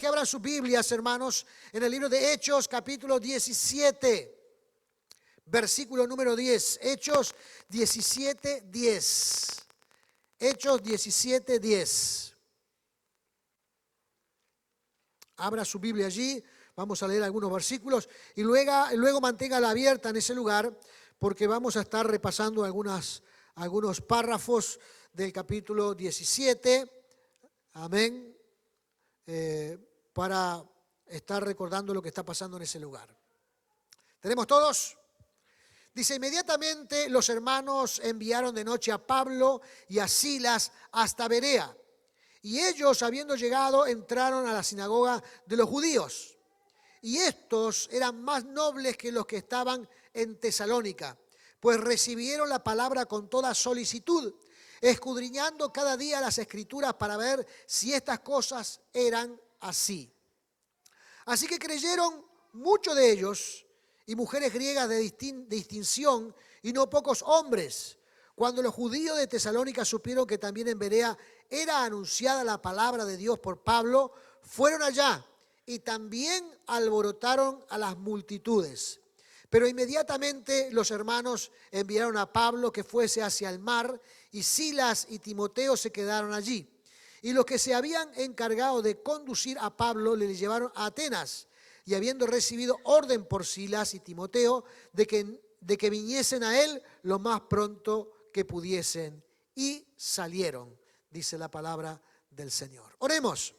que abran sus Biblias, hermanos, en el libro de Hechos, capítulo 17, versículo número 10. Hechos 17, 10. Hechos 17, 10. Abra su Biblia allí, vamos a leer algunos versículos y luego manténgala abierta en ese lugar porque vamos a estar repasando algunos párrafos del capítulo 17, amén, para estar recordando lo que está pasando en ese lugar. ¿Tenemos todos? Dice, inmediatamente los hermanos enviaron de noche a Pablo y a Silas hasta Berea. Y ellos, habiendo llegado, entraron a la sinagoga de los judíos. Y estos eran más nobles que los que estaban en Tesalónica, pues recibieron la palabra con toda solicitud, escudriñando cada día las Escrituras para ver si estas cosas eran así. Así que creyeron muchos de ellos, y mujeres griegas de distinción, y no pocos hombres. Cuando los judíos de Tesalónica supieron que también en Berea era anunciada la palabra de Dios por Pablo, fueron allá y también alborotaron a las multitudes. Pero inmediatamente los hermanos enviaron a Pablo que fuese hacia el mar, y Silas y Timoteo se quedaron allí. Y los que se habían encargado de conducir a Pablo le llevaron a Atenas, y habiendo recibido orden por Silas y Timoteo de que viniesen a él lo más pronto que pudiesen, y salieron, dice la palabra del Señor. Oremos.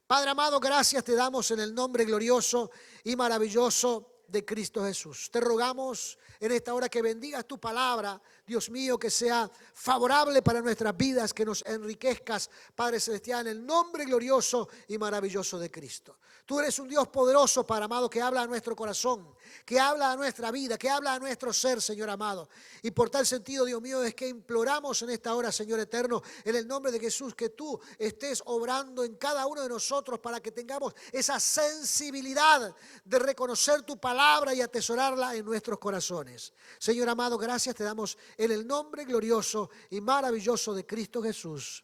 Padre amado, gracias te damos en el nombre glorioso y maravilloso de Cristo Jesús. Te rogamos en esta hora que bendigas tu palabra, Dios mío, que sea favorable para nuestras vidas, que nos enriquezcas, Padre Celestial, en el nombre glorioso y maravilloso de Cristo. Tú eres un Dios poderoso, Padre amado, que habla a nuestro corazón, que habla a nuestra vida, que habla a nuestro ser, Señor amado. Y por tal sentido, Dios mío, es que imploramos en esta hora, Señor eterno, en el nombre de Jesús, que tú estés obrando en cada uno de nosotros para que tengamos esa sensibilidad de reconocer tu palabra y atesorarla en nuestros corazones. Señor amado, gracias te damos en el nombre glorioso y maravilloso de Cristo Jesús.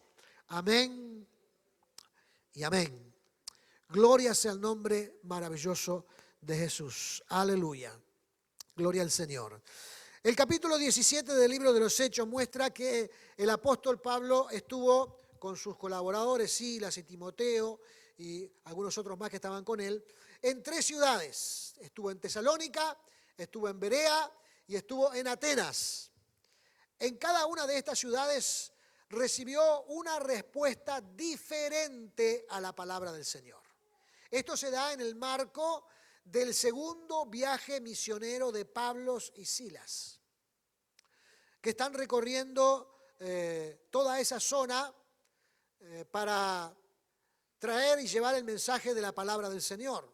Amén y amén. Gloria sea el nombre maravilloso de Jesús. Aleluya. Gloria al Señor. El capítulo 17 del libro de los Hechos muestra que el apóstol Pablo estuvo con sus colaboradores, Silas y Timoteo y algunos otros más que estaban con él, en 3 ciudades. Estuvo en Tesalónica, estuvo en Berea y estuvo en Atenas. En cada una de estas ciudades recibió una respuesta diferente a la palabra del Señor. Esto se da en el marco del segundo viaje misionero de Pablo y Silas, que están recorriendo toda esa zona para traer y llevar el mensaje de la palabra del Señor,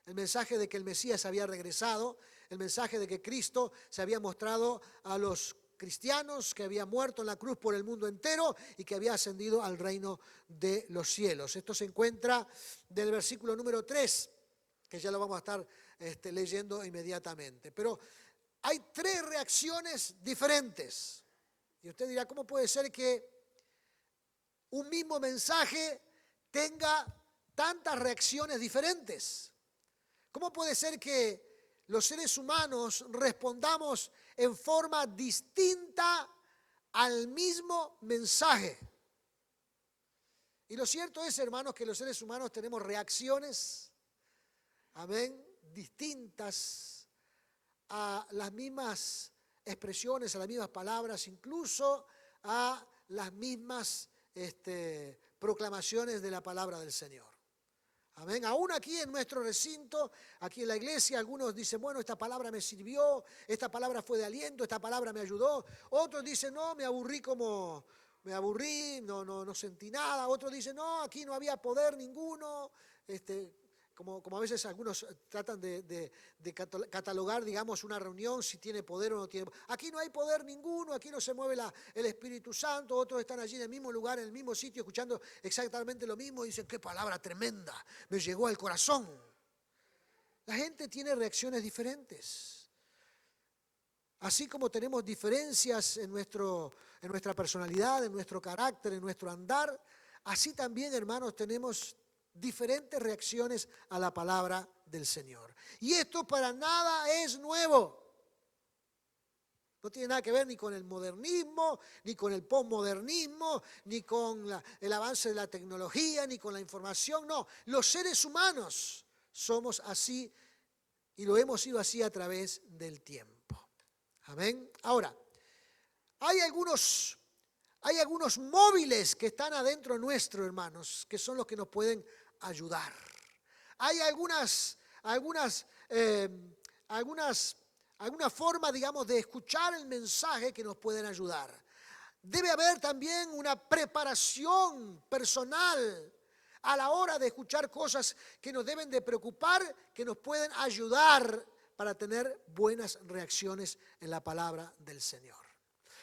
el mensaje de que el Mesías había regresado, el mensaje de que Cristo se había mostrado a los cristianos, que había muerto en la cruz por el mundo entero y que había ascendido al reino de los cielos. Esto se encuentra del versículo número 3, que ya lo vamos a estar leyendo inmediatamente. Pero hay 3 reacciones diferentes. Y usted dirá, ¿cómo puede ser que un mismo mensaje tenga tantas reacciones diferentes? ¿Cómo puede ser que los seres humanos respondamos en forma distinta al mismo mensaje? Y lo cierto es, hermanos, que los seres humanos tenemos reacciones, amén, distintas a las mismas expresiones, a las mismas palabras, incluso a las mismas proclamaciones de la palabra del Señor. Amén. Aún aquí en nuestro recinto, aquí en la iglesia, algunos dicen, bueno, esta palabra me sirvió, esta palabra fue de aliento, esta palabra me ayudó. Otros dicen, no, me aburrí, no sentí nada. Otros dicen, no, aquí no había poder ninguno. Como a veces algunos tratan de catalogar, digamos, una reunión, si tiene poder o no tiene poder. Aquí no hay poder ninguno, aquí no se mueve el Espíritu Santo, otros están allí en el mismo lugar, en el mismo sitio, escuchando exactamente lo mismo y dicen, qué palabra tremenda, me llegó al corazón. La gente tiene reacciones diferentes. Así como tenemos diferencias en nuestra personalidad, en nuestro carácter, en nuestro andar, así también, hermanos, tenemos diferentes reacciones a la palabra del Señor. Y esto para nada es nuevo. No tiene nada que ver ni con el modernismo, ni con el posmodernismo, ni con el avance de la tecnología, ni con la información. No, los seres humanos somos así y lo hemos sido así a través del tiempo. Amén. Ahora, hay algunos móviles que están adentro nuestro, hermanos, que son los que nos pueden ayudar. Hay alguna forma, digamos, de escuchar el mensaje que nos pueden ayudar. Debe haber también una preparación personal a la hora de escuchar cosas que nos deben de preocupar, que nos pueden ayudar para tener buenas reacciones en la palabra del Señor.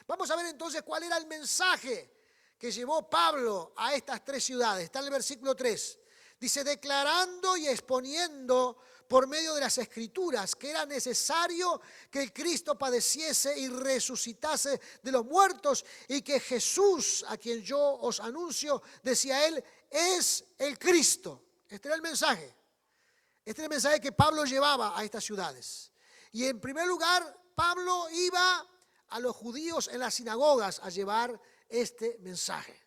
Vamos a ver entonces cuál era el mensaje que llevó Pablo a estas 3 ciudades. Está en el versículo 3. Dice, declarando y exponiendo por medio de las Escrituras que era necesario que el Cristo padeciese y resucitase de los muertos y que Jesús, a quien yo os anuncio, decía él, es el Cristo. Este era el mensaje. Este era el mensaje que Pablo llevaba a estas ciudades. Y en primer lugar, Pablo iba a los judíos en las sinagogas a llevar este mensaje.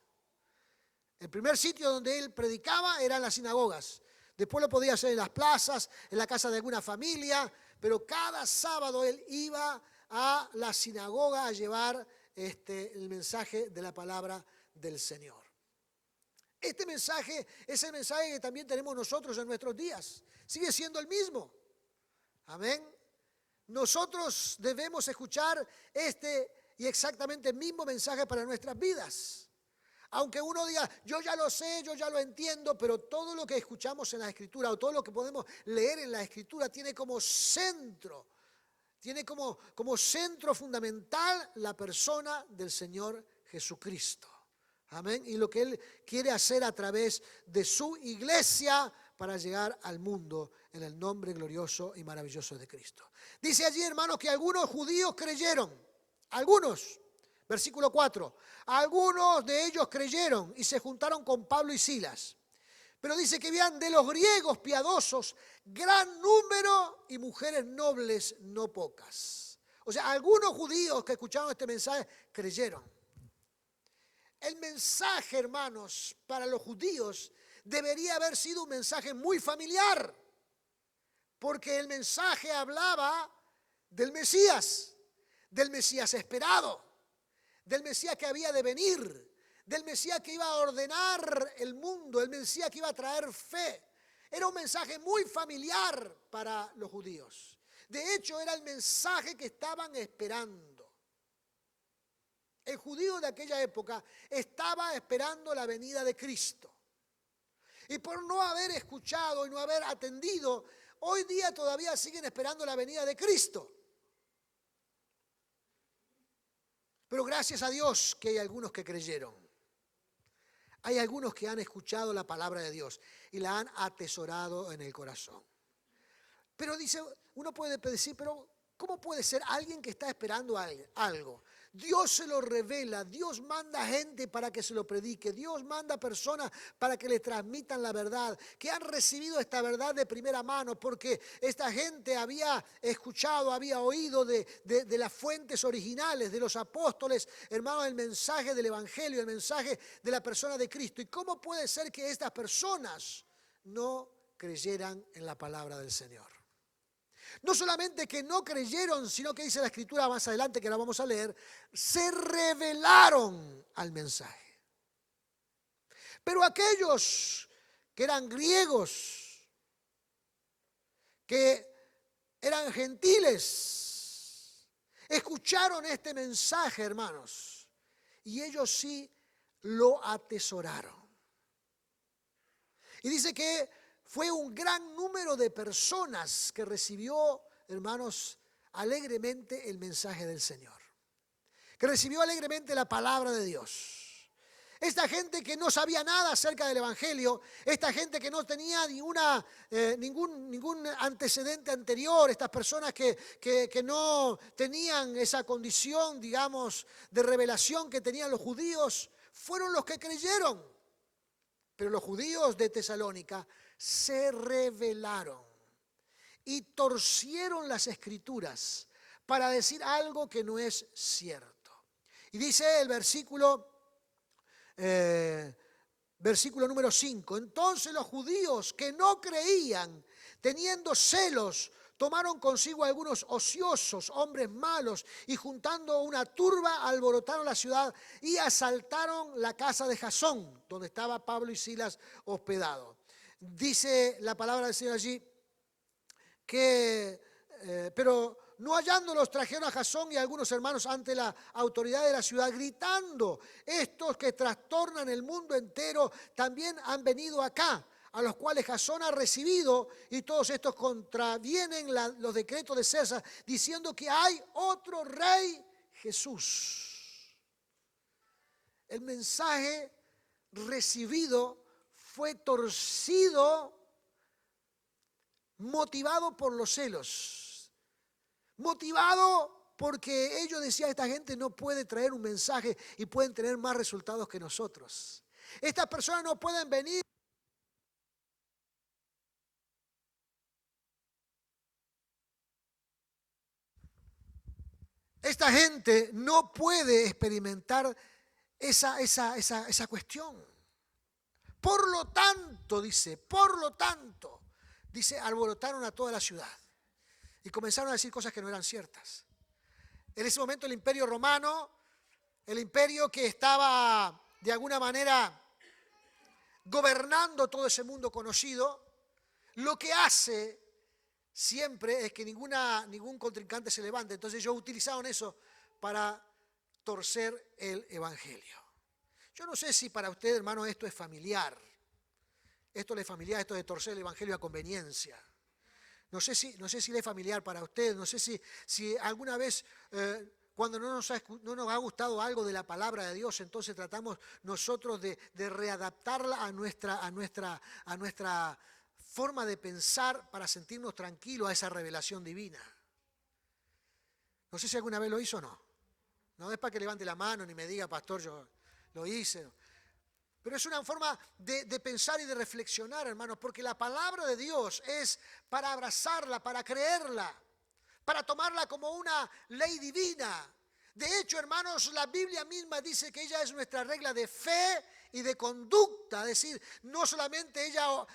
El primer sitio donde él predicaba era en las sinagogas. Después lo podía hacer en las plazas, en la casa de alguna familia, pero cada sábado él iba a la sinagoga a llevar el mensaje de la palabra del Señor. Este mensaje es el mensaje que también tenemos nosotros en nuestros días. Sigue siendo el mismo. Amén. Nosotros debemos escuchar y exactamente el mismo mensaje para nuestras vidas. Aunque uno diga, yo ya lo sé, yo ya lo entiendo, pero todo lo que escuchamos en la Escritura o todo lo que podemos leer en la Escritura tiene como centro fundamental la persona del Señor Jesucristo. Amén. Y lo que Él quiere hacer a través de su iglesia para llegar al mundo en el nombre glorioso y maravilloso de Cristo. Dice allí, hermanos, que algunos judíos creyeron. Algunos. Versículo 4. Algunos de ellos creyeron y se juntaron con Pablo y Silas. Pero dice que habían de los griegos piadosos gran número y mujeres nobles no pocas. O sea, algunos judíos que escucharon este mensaje creyeron. El mensaje, hermanos, para los judíos debería haber sido un mensaje muy familiar. Porque el mensaje hablaba del Mesías esperado. Del Mesías que había de venir, del Mesías que iba a ordenar el mundo, el Mesías que iba a traer fe. Era un mensaje muy familiar para los judíos. De hecho, era el mensaje que estaban esperando. El judío de aquella época estaba esperando la venida de Cristo. Y por no haber escuchado y no haber atendido, hoy día todavía siguen esperando la venida de Cristo. Pero gracias a Dios que hay algunos que creyeron. Hay algunos que han escuchado la palabra de Dios y la han atesorado en el corazón. Pero dice, uno puede decir, pero ¿cómo puede ser alguien que está esperando algo? Dios se lo revela, Dios manda gente para que se lo predique, Dios manda personas para que le transmitan la verdad, que han recibido esta verdad de primera mano, porque esta gente había escuchado, había oído de las fuentes originales, de los apóstoles, hermanos, el mensaje del Evangelio, el mensaje de la persona de Cristo. ¿Y cómo puede ser que estas personas no creyeran en la palabra del Señor? No solamente que no creyeron, sino que dice la Escritura más adelante, que la vamos a leer, se rebelaron al mensaje. Pero aquellos que eran griegos, que eran gentiles, escucharon este mensaje, hermanos, y ellos sí lo atesoraron. Y dice que fue un gran número de personas que recibió, hermanos, alegremente el mensaje del Señor. Que recibió alegremente la palabra de Dios. Esta gente que no sabía nada acerca del Evangelio, esta gente que no tenía ningún antecedente anterior, estas personas que no tenían esa condición, digamos, de revelación que tenían los judíos, fueron los que creyeron. Pero los judíos de Tesalónica se rebelaron y torcieron las escrituras para decir algo que no es cierto. Y dice el versículo número 5, entonces los judíos que no creían, teniendo celos, tomaron consigo algunos ociosos, hombres malos, y juntando una turba, alborotaron la ciudad y asaltaron la casa de Jasón, donde estaba Pablo y Silas hospedados. Dice la palabra del Señor allí que, pero no hallándolos, trajeron a Jasón y a algunos hermanos ante la autoridad de la ciudad, gritando, estos que trastornan el mundo entero también han venido acá, a los cuales Jasón ha recibido, y todos estos contravienen los decretos de César, diciendo que hay otro rey, Jesús. El mensaje recibido fue torcido, motivado por los celos, motivado porque ellos decían, esta gente no puede traer un mensaje y pueden tener más resultados que nosotros. Estas personas no pueden venir. Esta gente no puede experimentar esa cuestión. Por lo tanto, dice, alborotaron a toda la ciudad y comenzaron a decir cosas que no eran ciertas. En ese momento el imperio romano, el imperio que estaba de alguna manera gobernando todo ese mundo conocido, lo que hace siempre es que ningún contrincante se levante. Entonces ellos utilizaron eso para torcer el evangelio. Yo no sé si para usted, hermano, esto es familiar. Esto le es familiar, esto de torcer el evangelio a conveniencia. No sé si le es familiar para usted. No sé si alguna vez cuando no nos ha gustado algo de la palabra de Dios, entonces tratamos nosotros de readaptarla a nuestra forma de pensar para sentirnos tranquilos a esa revelación divina. No sé si alguna vez lo hizo o no. No es para que levante la mano ni me diga, pastor, yo lo hice. Pero es una forma de pensar y de reflexionar, hermanos, porque la palabra de Dios es para abrazarla, para creerla, para tomarla como una ley divina. De hecho, hermanos, la Biblia misma dice que ella es nuestra regla de fe y de conducta. Es decir, no solamente ella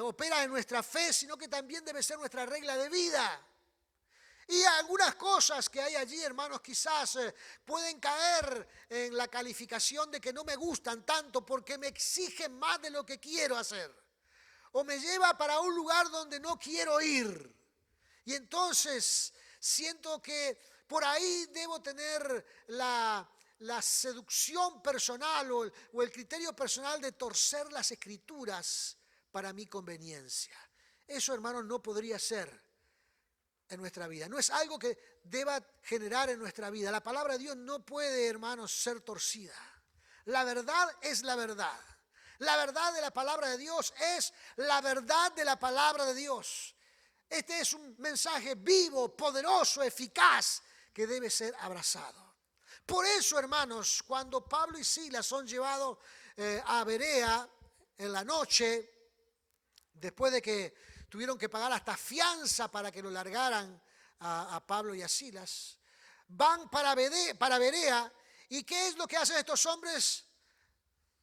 opera en nuestra fe, sino que también debe ser nuestra regla de vida. Y algunas cosas que hay allí, hermanos, quizás pueden caer en la calificación de que no me gustan tanto porque me exigen más de lo que quiero hacer. O me lleva para un lugar donde no quiero ir. Y entonces siento que por ahí debo tener la seducción personal o el criterio personal de torcer las escrituras para mi conveniencia. Eso, hermanos, no podría ser en nuestra vida. No es algo que deba generar en nuestra vida. La palabra de Dios no puede, hermanos, ser torcida. La verdad es la verdad. La verdad de la palabra de Dios es la verdad de la palabra de Dios. Este es un mensaje vivo, poderoso, eficaz, que debe ser abrazado. Por eso, hermanos, cuando Pablo y Silas son llevados a Berea en la noche, después de que tuvieron que pagar hasta fianza para que lo largaran a Pablo y a Silas, van para Berea. ¿Y qué es lo que hacen estos hombres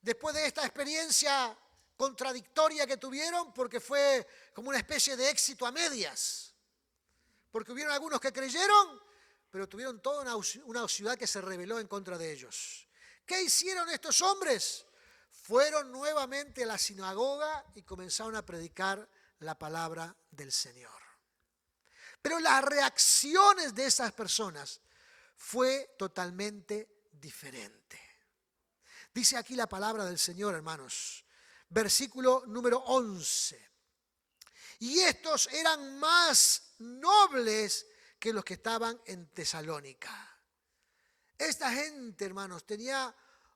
después de esta experiencia contradictoria que tuvieron? Porque fue como una especie de éxito a medias. Porque hubieron algunos que creyeron, pero tuvieron toda una ciudad que se rebeló en contra de ellos. ¿Qué hicieron estos hombres? Fueron nuevamente a la sinagoga y comenzaron a predicar la palabra del Señor. Pero las reacciones de esas personas fue totalmente diferente. Dice aquí la palabra del Señor, hermanos, versículo número 11. Y estos eran más nobles que los que estaban en Tesalónica. Esta gente, hermanos, tenía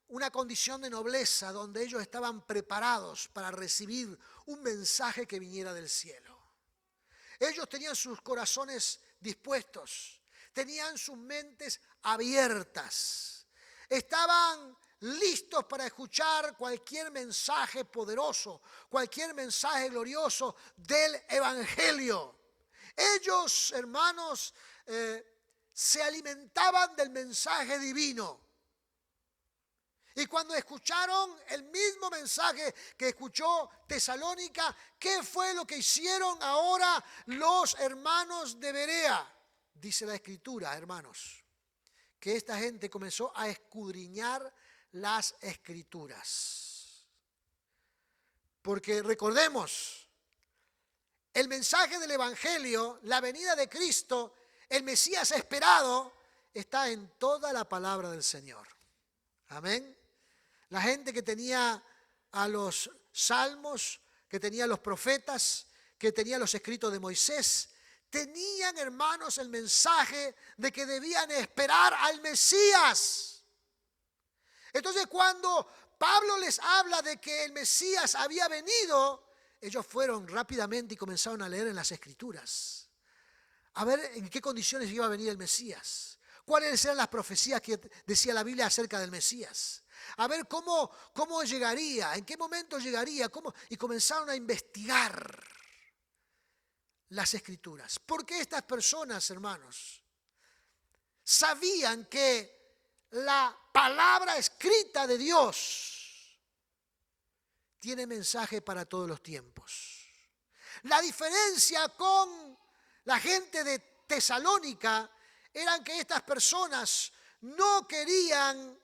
una condición de nobleza donde ellos estaban preparados para recibir un mensaje que viniera del cielo. Ellos tenían sus corazones dispuestos, tenían sus mentes abiertas, estaban listos para escuchar cualquier mensaje poderoso, cualquier mensaje glorioso del Evangelio. Ellos, hermanos, se alimentaban del mensaje divino. Y cuando escucharon el mismo mensaje que escuchó Tesalónica, ¿qué fue lo que hicieron ahora los hermanos de Berea? Dice la Escritura, hermanos, que esta gente comenzó a escudriñar las Escrituras. Porque recordemos, el mensaje del Evangelio, la venida de Cristo, el Mesías esperado, está en toda la palabra del Señor. Amén. La gente que tenía a los salmos, que tenía a los profetas, que tenía los escritos de Moisés, tenían, hermanos, el mensaje de que debían esperar al Mesías. Entonces, cuando Pablo les habla de que el Mesías había venido, ellos fueron rápidamente y comenzaron a leer en las Escrituras, a ver en qué condiciones iba a venir el Mesías, cuáles eran las profecías que decía la Biblia acerca del Mesías, a ver cómo llegaría, en qué momento llegaría, y comenzaron a investigar las Escrituras. Porque estas personas, hermanos, sabían que la palabra escrita de Dios tiene mensaje para todos los tiempos. La diferencia con la gente de Tesalónica era que estas personas no querían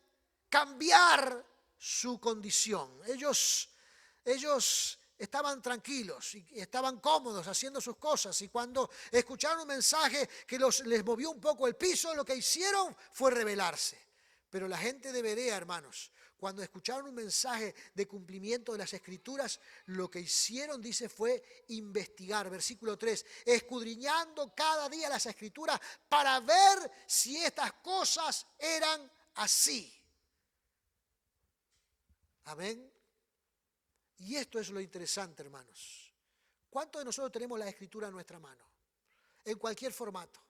cambiar su condición. Ellos estaban tranquilos y estaban cómodos haciendo sus cosas, y cuando escucharon un mensaje que les movió un poco el piso, lo que hicieron fue rebelarse. Pero la gente de Berea, hermanos, cuando escucharon un mensaje de cumplimiento de las Escrituras, lo que hicieron, dice, fue investigar. Versículo 3, escudriñando cada día las Escrituras para ver si estas cosas eran así. Amén. Y esto es lo interesante, hermanos. ¿Cuántos de nosotros tenemos la Escritura en nuestra mano? En cualquier formato.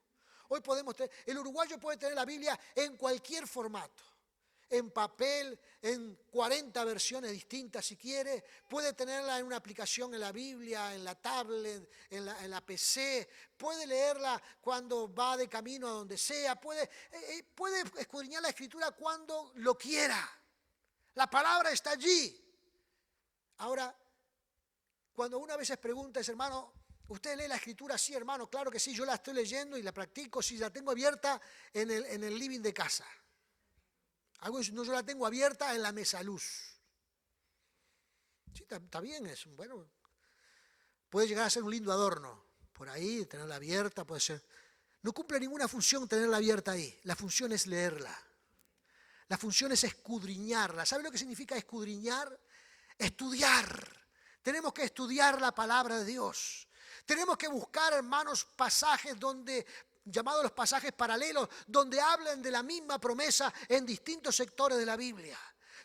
Hoy podemos tener, el uruguayo puede tener la Biblia en cualquier formato. En papel, en 40 versiones distintas si quiere. Puede tenerla en una aplicación en la Biblia, en la tablet, en la PC. Puede leerla cuando va de camino a donde sea. Puede escudriñar la Escritura cuando lo quiera. La palabra está allí. Ahora, cuando una vez pregunta, hermano, ¿usted lee la Escritura? Sí, hermano, claro que sí, yo la estoy leyendo y la practico, sí, la tengo abierta en el living de casa. No, yo la tengo abierta en la mesaluz. Sí, está bien eso. Bueno, puede llegar a ser un lindo adorno. Por ahí, tenerla abierta, puede ser. No cumple ninguna función tenerla abierta ahí. La función es leerla. La función es escudriñarla. ¿Sabe lo que significa escudriñar? Estudiar. Tenemos que estudiar la palabra de Dios. Tenemos que buscar, hermanos, pasajes llamados los pasajes paralelos, donde hablan de la misma promesa en distintos sectores de la Biblia.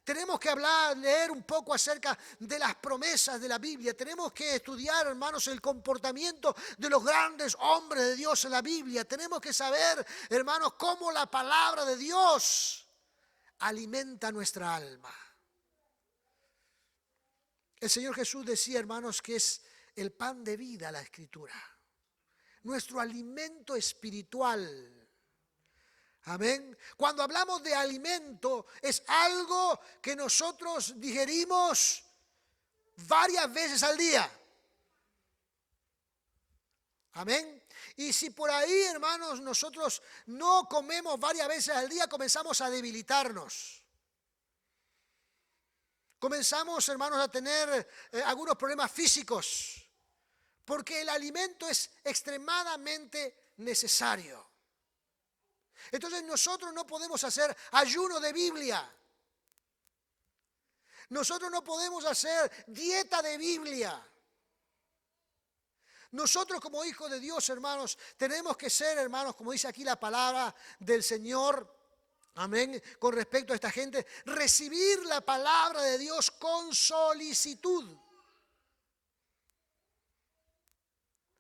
Tenemos que leer un poco acerca de las promesas de la Biblia. Tenemos que estudiar, hermanos, el comportamiento de los grandes hombres de Dios en la Biblia. Tenemos que saber, hermanos, cómo la palabra de Dios alimenta nuestra alma. El Señor Jesús decía, hermanos, que es el pan de vida la Escritura. Nuestro alimento espiritual. Amén. Cuando hablamos de alimento, es algo que nosotros digerimos varias veces al día. Amén. Y si por ahí, hermanos, nosotros no comemos varias veces al día, comenzamos a debilitarnos. Comenzamos, hermanos, a tener algunos problemas físicos. Porque el alimento es extremadamente necesario. Entonces nosotros no podemos hacer ayuno de Biblia. Nosotros no podemos hacer dieta de Biblia. Nosotros como hijos de Dios, hermanos, tenemos que ser, hermanos, como dice aquí la palabra del Señor, amén, con respecto a esta gente, recibir la palabra de Dios con solicitud.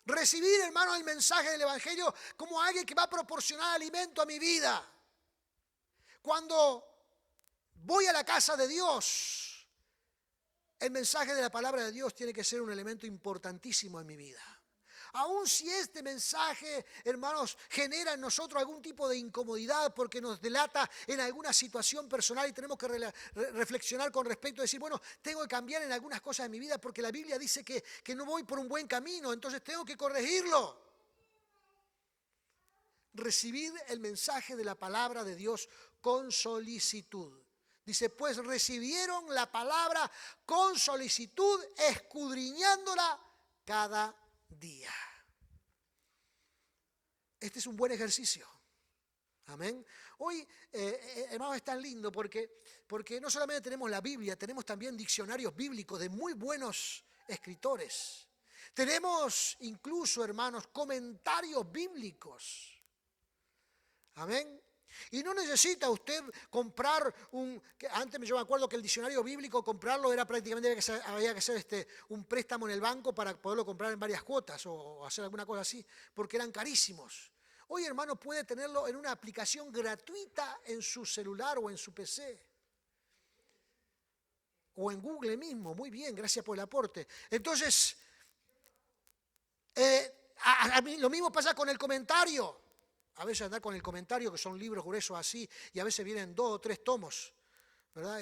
Recibir, hermano, el mensaje del Evangelio como alguien que va a proporcionar alimento a mi vida. Cuando voy a la casa de Dios, el mensaje de la palabra de Dios tiene que ser un elemento importantísimo en mi vida. Aun si este mensaje, hermanos, genera en nosotros algún tipo de incomodidad porque nos delata en alguna situación personal y tenemos que reflexionar con respecto a decir, bueno, tengo que cambiar en algunas cosas de mi vida porque la Biblia dice que no voy por un buen camino, entonces tengo que corregirlo. Recibir el mensaje de la palabra de Dios con solicitud. Dice, pues recibieron la palabra con solicitud, escudriñándola cada día. Este es un buen ejercicio. Amén. Hoy, hermanos, es tan lindo porque no solamente tenemos la Biblia, tenemos también diccionarios bíblicos de muy buenos escritores. Tenemos incluso, hermanos, comentarios bíblicos. Amén. Y no necesita usted comprar antes yo me acuerdo que el diccionario bíblico, comprarlo era prácticamente, había que hacer un préstamo en el banco para poderlo comprar en varias cuotas o hacer alguna cosa así, porque eran carísimos. Hoy, hermano, puede tenerlo en una aplicación gratuita en su celular o en su PC. O en Google mismo. Muy bien, gracias por el aporte. Entonces, a mí lo mismo pasa con el comentario. A veces andar con el comentario, que son libros gruesos así, y a veces vienen 2 o 3 tomos, ¿verdad?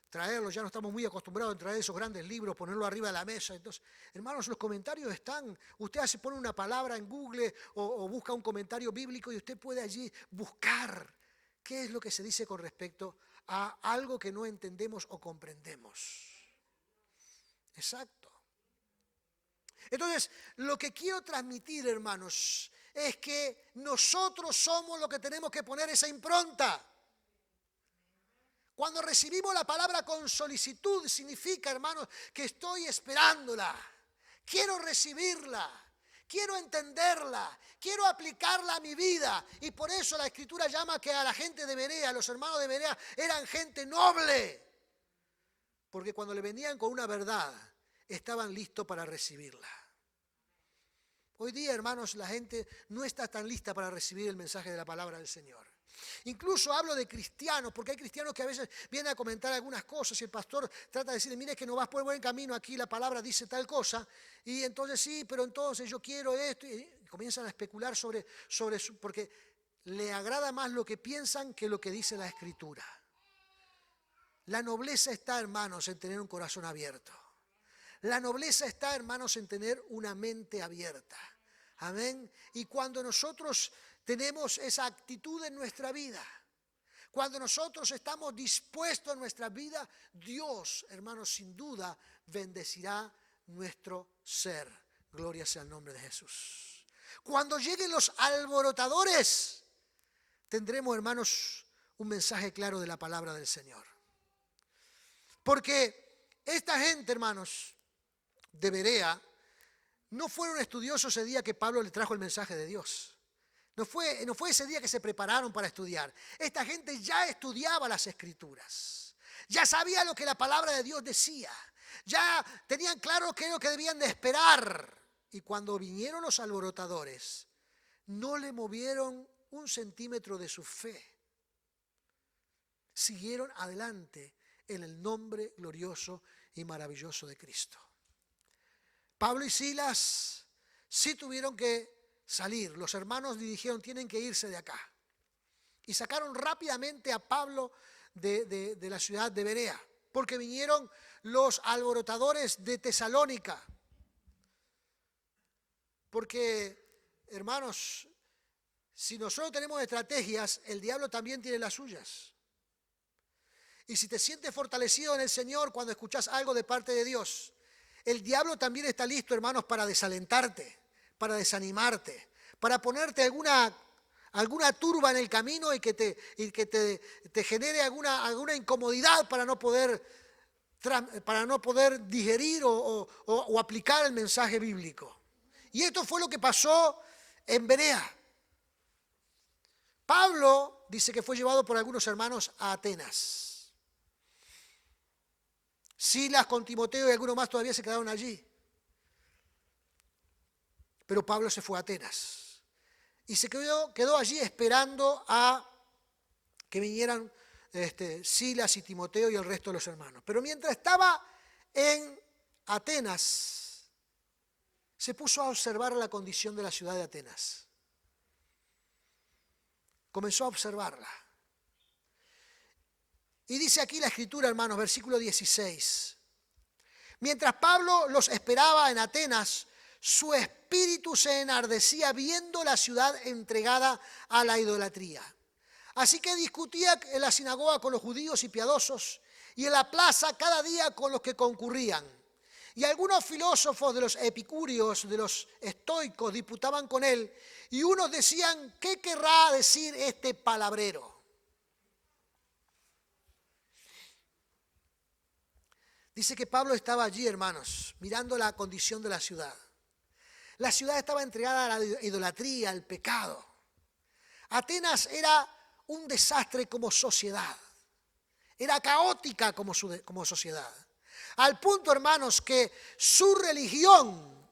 Traerlos, ya no estamos muy acostumbrados a traer esos grandes libros, ponerlos arriba de la mesa. Entonces, hermanos, los comentarios están, usted pone una palabra en Google o busca un comentario bíblico y usted puede allí buscar qué es lo que se dice con respecto a algo que no entendemos o comprendemos. Exacto. Entonces, lo que quiero transmitir, hermanos, es que nosotros somos los que tenemos que poner esa impronta. Cuando recibimos la palabra con solicitud, significa, hermanos, que estoy esperándola. Quiero recibirla, quiero entenderla, quiero aplicarla a mi vida. Y por eso la Escritura llama que a la gente de Berea, los hermanos de Berea, eran gente noble. Porque cuando le venían con una verdad, estaban listos para recibirla. Hoy día, hermanos, la gente no está tan lista para recibir el mensaje de la palabra del Señor. Incluso hablo de cristianos, porque hay cristianos que a veces vienen a comentar algunas cosas y el pastor trata de decirle, mire que no vas por buen camino, aquí la palabra dice tal cosa, y entonces sí, pero entonces yo quiero esto, y comienzan a especular porque le agrada más lo que piensan que lo que dice la Escritura. La nobleza está, hermanos, en tener un corazón abierto. La nobleza está, hermanos, en tener una mente abierta. Amén. Y cuando nosotros tenemos esa actitud en nuestra vida, cuando nosotros estamos dispuestos en nuestra vida, Dios, hermanos, sin duda bendecirá nuestro ser. Gloria sea el nombre de Jesús. Cuando lleguen los alborotadores, tendremos, hermanos, un mensaje claro de la palabra del Señor. Porque esta gente, hermanos, de Berea, no fueron estudiosos ese día que Pablo le trajo el mensaje de Dios. No fue ese día que se prepararon para estudiar. Esta gente ya estudiaba las Escrituras. Ya sabía lo que la palabra de Dios decía. Ya tenían claro qué es lo que debían de esperar. Y cuando vinieron los alborotadores, no le movieron 1 centímetro de su fe. Siguieron adelante en el nombre glorioso y maravilloso de Cristo. Pablo y Silas sí tuvieron que salir. Los hermanos dijeron, tienen que irse de acá. Y sacaron rápidamente a Pablo de la ciudad de Berea, porque vinieron los alborotadores de Tesalónica. Porque, hermanos, si nosotros tenemos estrategias, el diablo también tiene las suyas. Y si te sientes fortalecido en el Señor cuando escuchas algo de parte de Dios, el diablo también está listo, hermanos, para desalentarte, para desanimarte, para ponerte alguna turba en el camino y que te genere alguna incomodidad para no poder digerir o aplicar el mensaje bíblico. Y esto fue lo que pasó en Berea. Pablo dice que fue llevado por algunos hermanos a Atenas. Silas con Timoteo y algunos más todavía se quedaron allí. Pero Pablo se fue a Atenas. Y se quedó allí esperando a que vinieran Silas y Timoteo y el resto de los hermanos. Pero mientras estaba en Atenas, se puso a observar la condición de la ciudad de Atenas. Comenzó a observarla. Y dice aquí la Escritura, hermanos, versículo 16. Mientras Pablo los esperaba en Atenas, su espíritu se enardecía viendo la ciudad entregada a la idolatría. Así que discutía en la sinagoga con los judíos y piadosos, y en la plaza cada día con los que concurrían. Y algunos filósofos de los epicúreos, de los estoicos, disputaban con él, y unos decían, ¿qué querrá decir este palabrero? Dice que Pablo estaba allí, hermanos, mirando la condición de la ciudad. La ciudad estaba entregada a la idolatría, al pecado. Atenas era un desastre como sociedad. Era caótica como sociedad. Al punto, hermanos, que su religión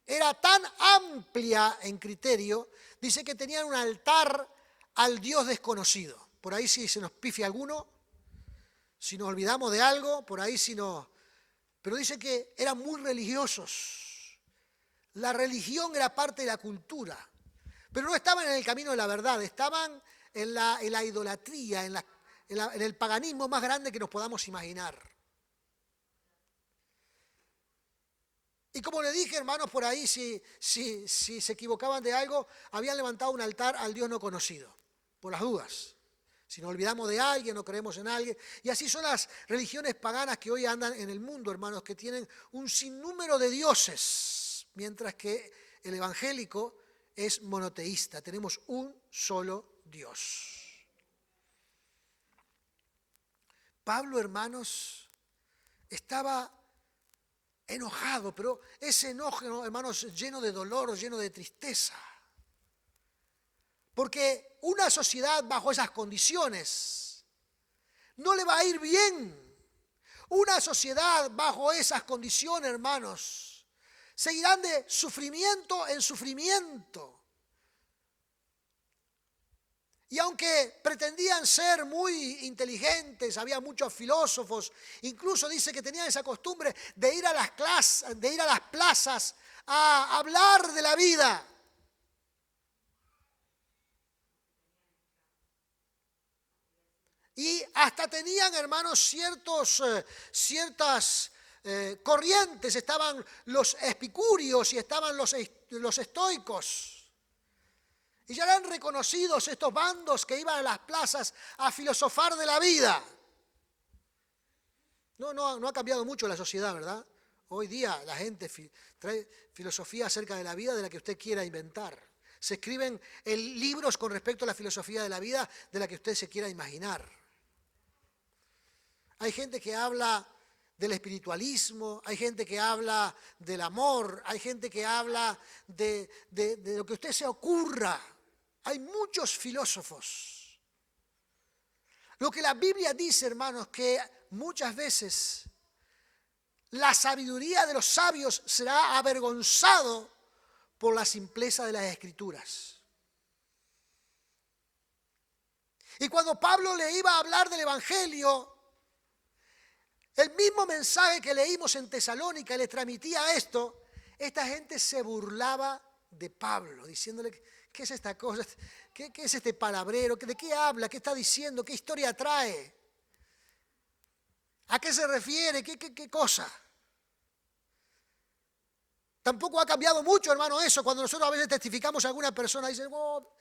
era tan amplia en criterio, dice que tenían un altar al Dios desconocido. Por ahí si se nos pifia alguno, si nos olvidamos de algo, por ahí si no. Pero dice que eran muy religiosos. La religión era parte de la cultura. Pero no estaban en el camino de la verdad, estaban en la idolatría, en el paganismo más grande que nos podamos imaginar. Y como le dije, hermanos, por ahí, si se equivocaban de algo, habían levantado un altar al Dios no conocido, por las dudas. Si nos olvidamos de alguien, no creemos en alguien. Y así son las religiones paganas que hoy andan en el mundo, hermanos, que tienen un sinnúmero de dioses, mientras que el evangélico es monoteísta. Tenemos un solo Dios. Pablo, hermanos, estaba enojado, pero ese enojo, hermanos, lleno de dolor, lleno de tristeza. Porque una sociedad bajo esas condiciones no le va a ir bien. Una sociedad bajo esas condiciones, hermanos, seguirán de sufrimiento en sufrimiento. Y aunque pretendían ser muy inteligentes, había muchos filósofos, incluso dice que tenían esa costumbre de ir a las plazas a hablar de la vida. Y hasta tenían, hermanos, ciertas corrientes. Estaban los epicúreos y estaban los estoicos. Y ya eran reconocidos estos bandos que iban a las plazas a filosofar de la vida. No ha cambiado mucho la sociedad, ¿verdad? Hoy día la gente trae filosofía acerca de la vida de la que usted quiera inventar. Se escriben libros con respecto a la filosofía de la vida de la que usted se quiera imaginar. Hay gente que habla del espiritualismo, hay gente que habla del amor, hay gente que habla de lo que a usted se ocurra. Hay muchos filósofos. Lo que la Biblia dice, hermanos, que muchas veces la sabiduría de los sabios será avergonzado por la simpleza de las Escrituras. Y cuando Pablo le iba a hablar del Evangelio, el mismo mensaje que leímos en Tesalónica le transmitía esto, esta gente se burlaba de Pablo, diciéndole, ¿qué es esta cosa? ¿Qué es este palabrero? ¿De qué habla? ¿Qué está diciendo? ¿Qué historia trae? ¿A qué se refiere? ¿Qué cosa? Tampoco ha cambiado mucho, hermano, eso. Cuando nosotros a veces testificamos a alguna persona, dicen, oh,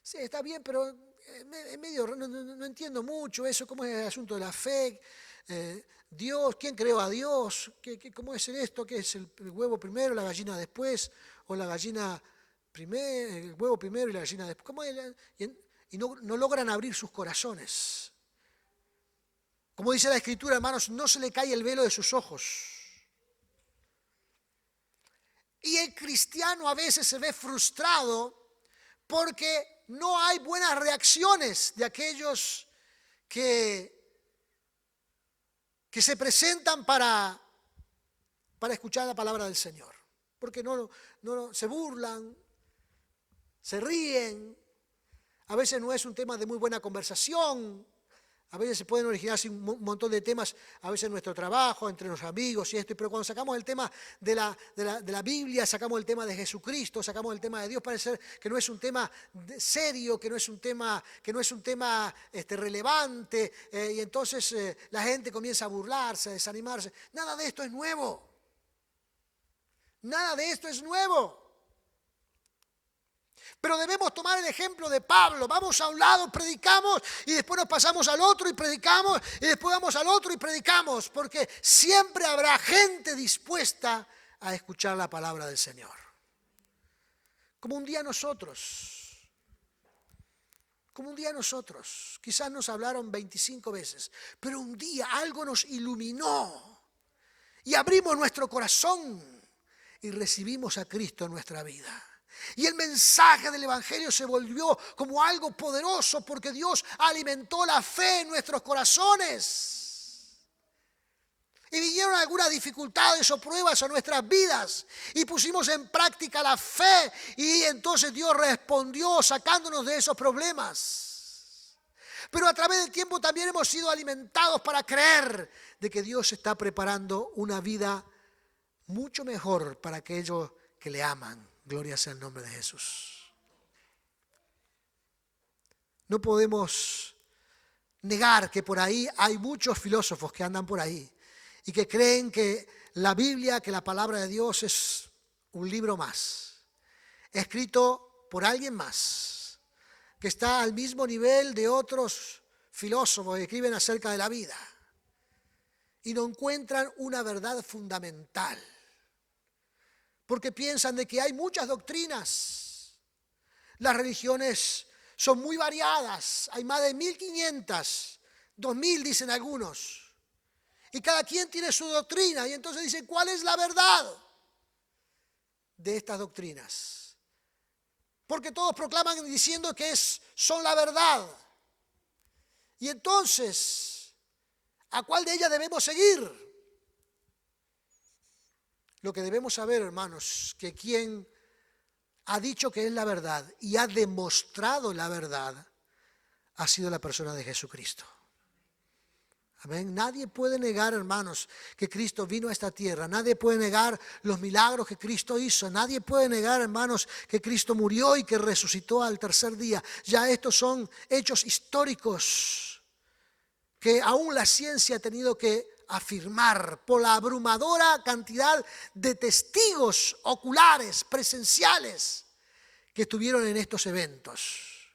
sí, está bien, pero en medio no entiendo mucho eso, cómo es el asunto de la fe. Dios, ¿quién creó a Dios? ¿Cómo es esto? ¿Qué es el huevo primero, la gallina después? ¿O la gallina primero, el huevo primero y la gallina después? ¿Cómo es? Y no logran abrir sus corazones. Como dice la Escritura, hermanos, no se le cae el velo de sus ojos. Y el cristiano a veces se ve frustrado porque no hay buenas reacciones de aquellos que se presentan para escuchar la palabra del Señor. Porque no se burlan, se ríen, a veces no es un tema de muy buena conversación, A veces se pueden originarse un montón de temas, a veces en nuestro trabajo, entre los amigos y esto, pero cuando sacamos el tema de la Biblia, sacamos el tema de Jesucristo, sacamos el tema de Dios, parece ser que no es un tema serio, que no es un tema relevante, y entonces la gente comienza a burlarse, a desanimarse. Nada de esto es nuevo. Nada de esto es nuevo. Pero debemos tomar el ejemplo de Pablo. Vamos a un lado, predicamos y después nos pasamos al otro y predicamos y después vamos al otro y predicamos. Porque siempre habrá gente dispuesta a escuchar la palabra del Señor. Como un día nosotros. Como un día nosotros. Quizás nos hablaron 25 veces. Pero un día algo nos iluminó. Y abrimos nuestro corazón. Y recibimos a Cristo en nuestra vida. Y el mensaje del Evangelio se volvió como algo poderoso porque Dios alimentó la fe en nuestros corazones. Y vinieron algunas dificultades o pruebas a nuestras vidas y pusimos en práctica la fe y entonces Dios respondió sacándonos de esos problemas. Pero a través del tiempo también hemos sido alimentados para creer de que Dios está preparando una vida mucho mejor para aquellos que le aman. Gloria sea el nombre de Jesús. No podemos negar que por ahí hay muchos filósofos que andan por ahí y que creen que la Biblia, que la palabra de Dios es un libro más, escrito por alguien más, que está al mismo nivel de otros filósofos que escriben acerca de la vida y no encuentran una verdad fundamental. Porque piensan de que hay muchas doctrinas. Las religiones son muy variadas. Hay más de 1500, 2000 dicen algunos. Y cada quien tiene su doctrina. Y entonces dicen, ¿cuál es la verdad de estas doctrinas? Porque todos proclaman diciendo que son la verdad. Y entonces, ¿a cuál de ellas debemos seguir? Lo que debemos saber, hermanos, que quien ha dicho que es la verdad y ha demostrado la verdad ha sido la persona de Jesucristo. Amén. Nadie puede negar, hermanos, que Cristo vino a esta tierra. Nadie puede negar los milagros que Cristo hizo. Nadie puede negar, hermanos, que Cristo murió y que resucitó al tercer día. Ya estos son hechos históricos que aún la ciencia ha tenido que afirmar por la abrumadora cantidad de testigos oculares, presenciales, que estuvieron en estos eventos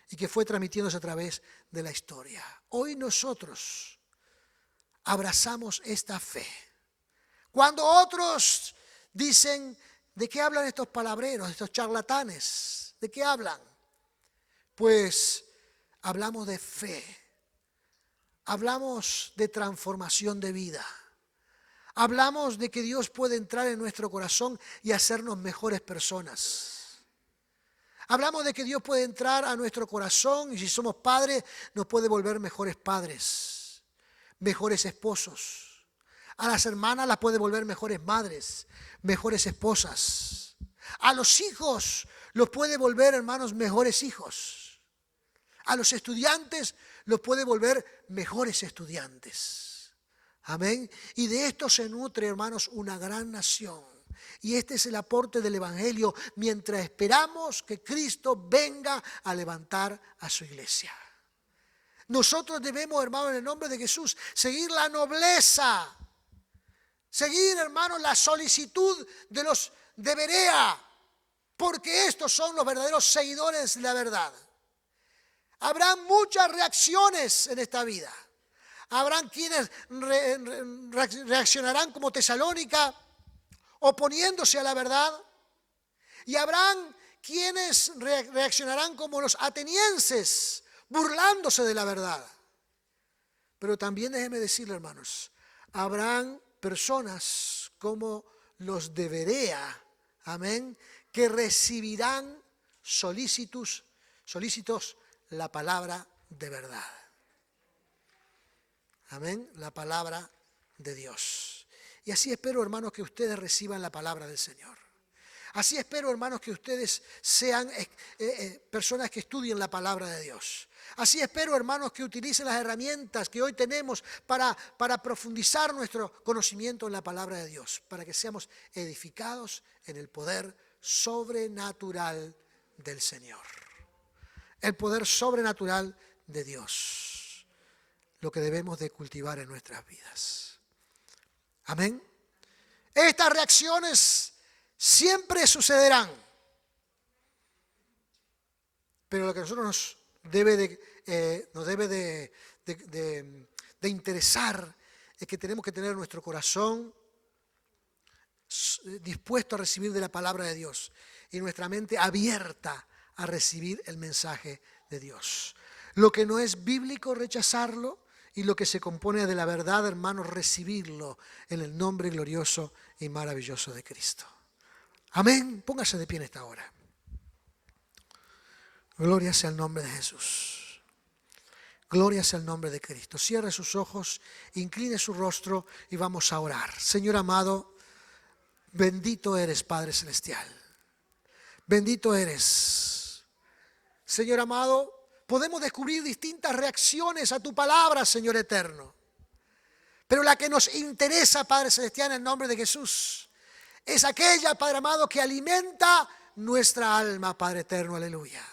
y que fue transmitiéndose a través de la historia. Hoy nosotros abrazamos esta fe. Cuando otros dicen, ¿de qué hablan estos palabreros, estos charlatanes? ¿De qué hablan? Pues hablamos de fe. Hablamos de transformación de vida. Hablamos de que Dios puede entrar en nuestro corazón y hacernos mejores personas. Hablamos de que Dios puede entrar a nuestro corazón y si somos padres nos puede volver mejores padres, mejores esposos. A las hermanas las puede volver mejores madres, mejores esposas. A los hijos los puede volver, hermanos, mejores hijos. A los estudiantes los puede volver mejores estudiantes. Amén. Y de esto se nutre, hermanos, una gran nación. Y este es el aporte del Evangelio mientras esperamos que Cristo venga a levantar a su iglesia. Nosotros debemos, hermanos, en el nombre de Jesús, seguir la nobleza. Seguir, hermanos, la solicitud de los de Berea. Porque estos son los verdaderos seguidores de la verdad. Habrán muchas reacciones en esta vida. Habrán quienes reaccionarán como Tesalónica, oponiéndose a la verdad. Y habrán quienes reaccionarán como los atenienses, burlándose de la verdad. Pero también déjenme decirle, hermanos, habrán personas como los de Berea, amén, que recibirán solícitos la palabra de verdad. Amén, la palabra de Dios. Y así espero, hermanos, que ustedes reciban la palabra del Señor. Así espero, hermanos, que ustedes sean personas que estudien la palabra de Dios. Así espero, hermanos, que utilicen las herramientas que hoy tenemos para profundizar nuestro conocimiento en la palabra de Dios, para que seamos edificados en el poder sobrenatural del Señor. El poder sobrenatural de Dios, lo que debemos de cultivar en nuestras vidas. Amén. Estas reacciones siempre sucederán, pero lo que a nosotros nos debe de interesar es que tenemos que tener nuestro corazón dispuesto a recibir de la palabra de Dios y nuestra mente abierta a recibir el mensaje de Dios. Lo que no es bíblico, rechazarlo, y lo que se compone de la verdad, hermanos, recibirlo en el nombre glorioso y maravilloso de Cristo. Amén. Póngase de pie en esta hora. Gloria sea el nombre de Jesús. Gloria sea el nombre de Cristo. Cierre sus ojos, incline su rostro y vamos a orar. Señor amado, bendito eres, Padre Celestial. Bendito eres. Señor amado, podemos descubrir distintas reacciones a tu palabra, Señor eterno. Pero la que nos interesa, Padre Celestial, en el nombre de Jesús, es aquella, Padre amado, que alimenta nuestra alma, Padre eterno, aleluya.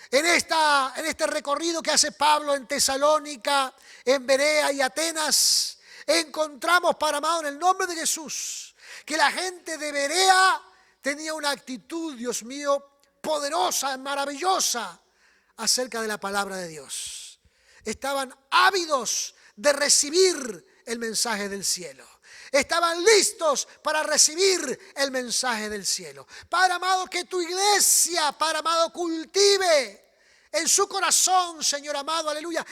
En este recorrido que hace Pablo en Tesalónica, en Berea y Atenas, encontramos, Padre amado, en el nombre de Jesús, que la gente de Berea tenía una actitud, Dios mío, poderosa, maravillosa, acerca de la palabra de Dios. Estaban ávidos de recibir el mensaje del cielo. Estaban listos para recibir el mensaje del cielo. Padre amado, que tu iglesia, Padre amado, cultive en su corazón, Señor amado, aleluya,